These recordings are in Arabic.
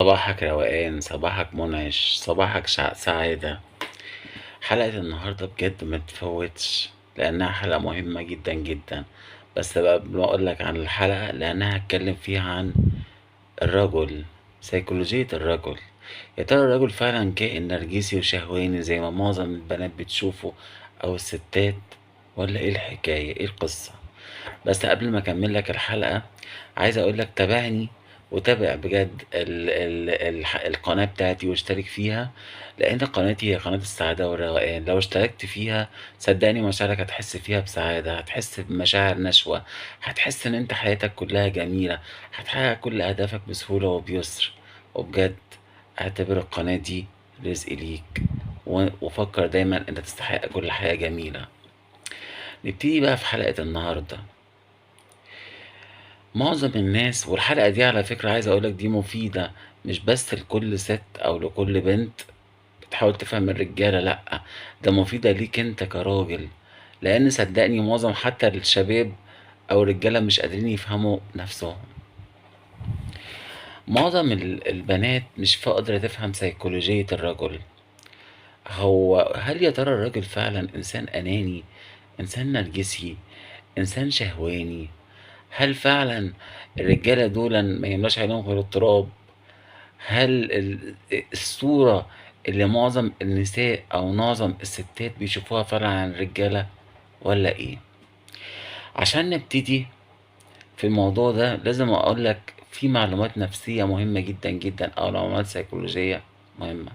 صباحك روقان، صباحك منعش، صباحك سعادة. حلقة النهاردة بجد ما تفوتش لأنها حلقة مهمة جدا جدا. بس بقى قبل ما أقولك عن الحلقة لأنها هتكلم فيها عن الرجل، سيكولوجية الرجل. يا ترى الرجل فعلا كائن نرجسي وشهواني زي ما معظم البنات بتشوفه أو الستات، ولا إيه الحكاية، إيه القصة؟ بس قبل ما اكمل لك الحلقة عايز اقول لك تابعني وتابع بجد القناة بتاعتي واشترك فيها، لان قناتي هي قناة السعادة والروقان. لو اشتركت فيها صدقني مشاعرك هتحس فيها بسعادة، هتحس بمشاعر نشوة، هتحس ان انت حياتك كلها جميلة، هتحقق كل اهدافك بسهولة وبيسر. وبجد اعتبر القناة دي رزق ليك، وفكر دايما انت تستحق كل حياة جميلة. نبتدي بقى في حلقة النهاردة. معظم الناس، والحلقة دي على فكرة عايز أقولك دي مفيدة مش بس لكل ست أو لكل بنت بتحاول تفهم الرجالة، لأ، ده مفيدة ليك أنت كراجل. لأن صدقني معظم حتى الشباب أو الرجالة مش قادرين يفهموا نفسهم. معظم البنات مش قادرة تفهم سيكولوجية الرجل. هل يا ترى الراجل فعلا إنسان أناني، إنسان نرجسي، إنسان شهواني؟ هل فعلا الرجالة دول ما يملاش عليهم غير التراب؟ هل الصورة اللي معظم النساء أو معظم الستات بيشوفوها فعلا عن الرجالة، ولا إيه؟ عشان نبتدي في الموضوع ده لازم أقولك في معلومات نفسية مهمة جدا جدا أو معلومات سيكولوجية مهمة.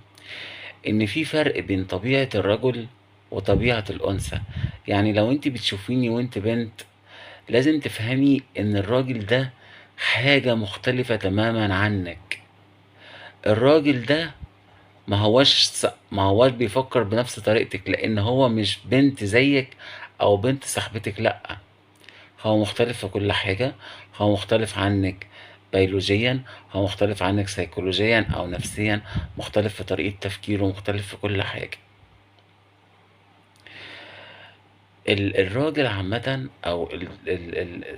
إن في فرق بين طبيعة الرجل وطبيعة الأنثى. يعني لو أنت بتشوفيني وأنت بنت لازم تفهمي إن الراجل ده حاجة مختلفة تماما عنك. الراجل ده ما هواش بيفكر بنفس طريقتك، لان هو مش بنت زيك او بنت صاحبتك، لا، هو مختلف في كل حاجة. هو مختلف عنك بيولوجيا، هو مختلف عنك سيكولوجيا او نفسيا، مختلف في طريقة تفكيره، مختلف في كل حاجة. الراجل عامة او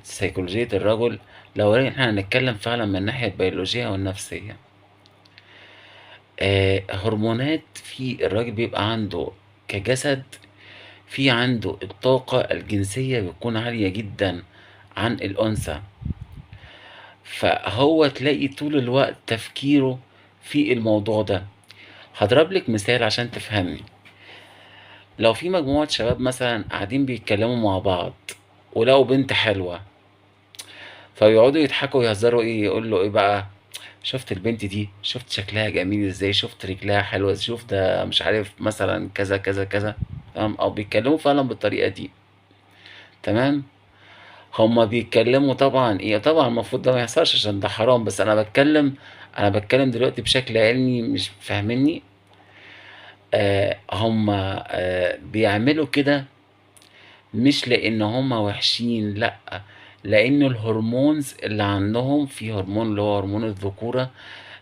سيكولوجية الرجل، لو احنا هنتكلم فعلا من الناحية البيولوجية والنفسية، هرمونات في الراجل بيبقى عنده كجسد. في عنده الطاقة الجنسية بتكون عالية جدا عن الأنثى، فهو تلاقي طول الوقت تفكيره في الموضوع ده. هضرب لك مثال عشان تفهمي. لو في مجموعة شباب مثلا قاعدين بيتكلموا مع بعض ولقوا بنت حلوة، فيقعدوا يضحكوا ويهزروا، ايه يقول له ايه بقى؟ شفت البنت دي؟ شفت شكلها جميل ازاي؟ شفت رجلها حلوة؟ شوف ده مش عارف مثلا كذا كذا كذا. تمام، او بيتكلموا فعلا بالطريقة دي. تمام. هما بيتكلموا طبعا ايه، طبعا المفروض ده ما يحصلش عشان ده حرام، بس انا بتكلم دلوقتي بشكل علمي، مش فاهميني؟ هما بيعملوا كده مش لان هما وحشين، لا، لان الهرمونز اللي عندهم، في هرمون اللي هو هرمون الذكورة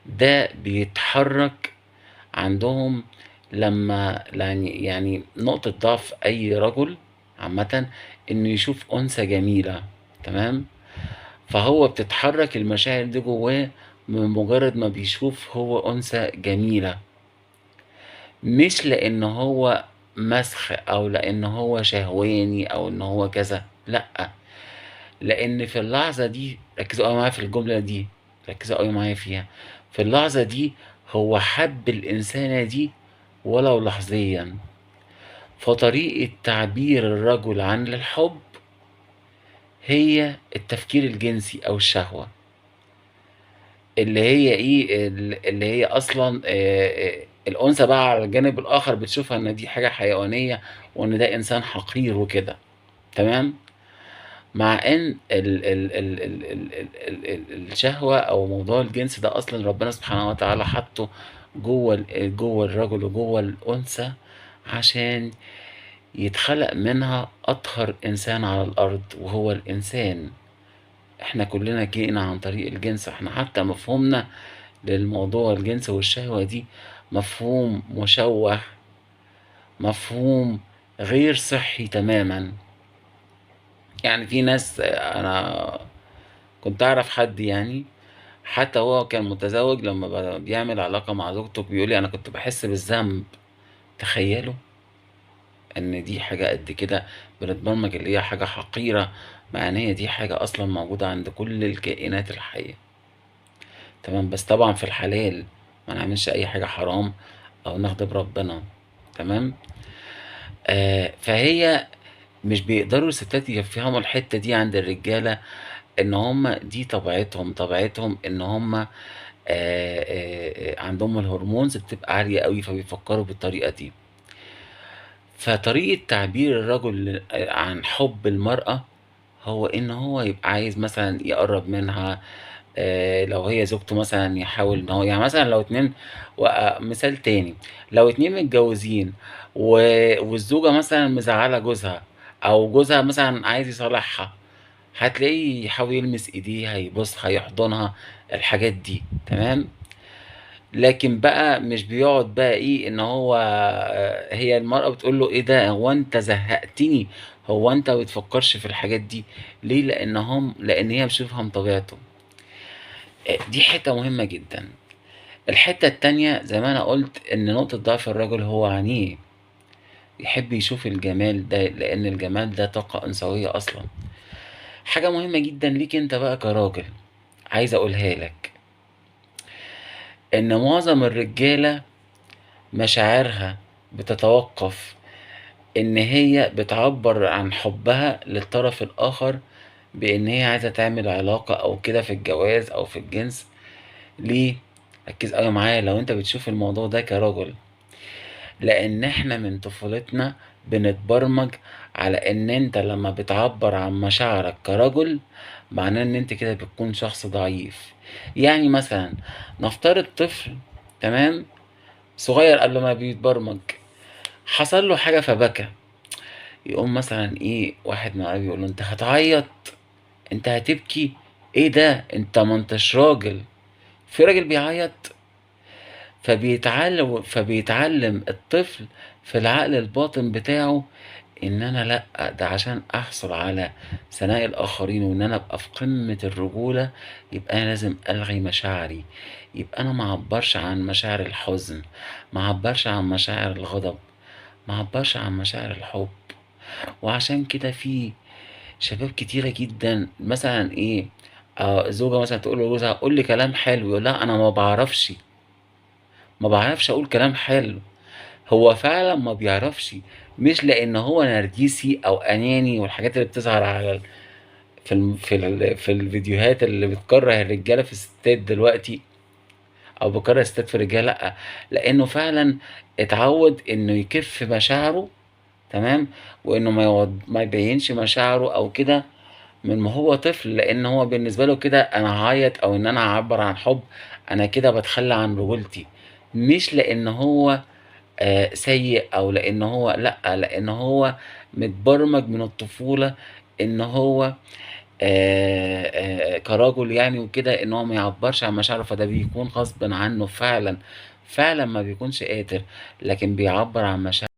ده بيتحرك عندهم لما يعني نقطة ضعف اي رجل عامة انه يشوف انثى جميلة. تمام. فهو بتتحرك المشاعر دي جواه من مجرد ما بيشوف هو أنثى جميلة، مش لأن هو مسخ أو لأن هو شهواني أو إن هو كذا، لأ، لأن في اللحظة دي ركزوا أوي معايا في الجملة دي، ركزوا أوي معايا فيها. في اللحظة دي هو حب الإنسانة دي ولو لحظيا. فطريقة تعبير الرجل عن الحب هي التفكير الجنسي أو الشهوة، اللي هي ايه، اللي هي اصلا الانثى بقى على الجانب الاخر بتشوفها ان دي حاجه حيوانيه وان ده انسان حقير وكده. تمام. مع ان الشهوه او موضوع الجنس ده اصلا ربنا سبحانه وتعالى حطه جوه الرجل وجوه الانثى عشان يتخلق منها اطهر انسان على الارض وهو الانسان. احنا كلنا جينا عن طريق الجنس، احنا حتى مفهومنا للموضوع الجنس والشهوة دي مفهوم مشوه، مفهوم غير صحي تماما. يعني في ناس، انا كنت اعرف حد يعني حتى هو كان متزوج لما بيعمل علاقة مع زوجته بيقولي أنا كنت بحس بالذنب. تخيلوا إن دي حاجة قد كده بنتبرمج اللي هي حاجة حقيرة، مع إن هي دي حاجة أصلا موجودة عند كل الكائنات الحية. تمام، بس طبعا في الحلال، ما نعملش أي حاجة حرام أو نغضب ربنا. تمام. فهي مش بيقدروا الستات يفهموا الحتة دي عند الرجالة، ان هم دي طبيعتهم ان هم عندهم الهرمونز بتبقى عالية قوي، فبيفكروا بالطريقة دي. فطريقة تعبير الرجل عن حب المرأة هو ان هو يبقى عايز مثلا يقرب منها. لو هي زوجته مثلا يحاول ان هو يعني مثلا لو اتنين، مثال تاني، لو اتنين متجوزين والزوجة مثلا مزعلة جوزها، او جوزها مثلا عايز يصالحها، هتلاقيه يحاول يلمس ايديها، يبوسها، يحضنها، الحاجات دي. تمام. لكن بقى مش بيقعد بقى ايه ان هو هي المرأة بتقول له ايه ده، هو انت زهقتني، هو انت بتفكرش في الحاجات دي ليه؟ لان هي مش بتفهم طبيعته. دي حتة مهمة جدا. الحتة التانية زي ما انا قلت ان نقطة ضعف الرجل هو عينيه، يحب يشوف الجمال ده، لان الجمال ده طاقة انثوية اصلا. حاجة مهمة جدا ليك انت بقى كراجل، عايز اقولها لك، ان معظم الرجالة مشاعرها بتتوقف ان هي بتعبر عن حبها للطرف الاخر بان هي عايزة تعمل علاقة او كده في الجواز او في الجنس. ليه؟ ركز قوي معايا لو انت بتشوف الموضوع ده كرجل. لان احنا من طفولتنا بنتبرمج على ان انت لما بتعبر عن مشاعرك كرجل، معناه ان انت كده بتكون شخص ضعيف. يعني مثلا نفترض طفل، تمام، صغير قبل ما بيتبرمج، حصل له حاجة فبكى، يقوم مثلا ايه واحد من قرايبه يقول له انت هتعيط، انت هتبكي، ايه ده انت ما انتش راجل، في راجل بيعيط؟ فبيتعلم الطفل في العقل الباطن بتاعه ان انا لا، ده عشان احصل على ثناء الاخرين وان انا ابقى في قمة الرجولة، يبقى انا لازم الغي مشاعري، يبقى انا ما اعبرش عن مشاعر الحزن، ما اعبرش عن مشاعر الغضب، ما اعبرش عن مشاعر الحب. وعشان كده في شباب كتيرة جدا مثلا ايه، زوجة مثلا تقول له جوزها قول لي كلام حلو، يقول لا انا ما بعرفش اقول كلام حلو. هو فعلا ما بيعرفش، مش لان هو نرجسي او اناني والحاجات اللي بتظهر على في الفيديوهات اللي بتكره الرجاله في الستات دلوقتي، او بكره الستات في الرجاله، لا، لانه فعلا اتعود انه يكف مشاعره. تمام. وانه ما يبينش مشاعره او كده من ما هو طفل، لان هو بالنسبه له كده انا هعيط او ان انا هعبر عن حب، انا كده بتخلى عن رجولتي. مش لان هو سيء او لان هو لا، لان هو متبرمج من الطفولة ان هو كرجل يعني وكده، ان هو ما يعبرش عن مشاعره، فده بيكون غصب عنه فعلا. فعلا ما بيكونش قادر، لكن بيعبر عن مشاعره.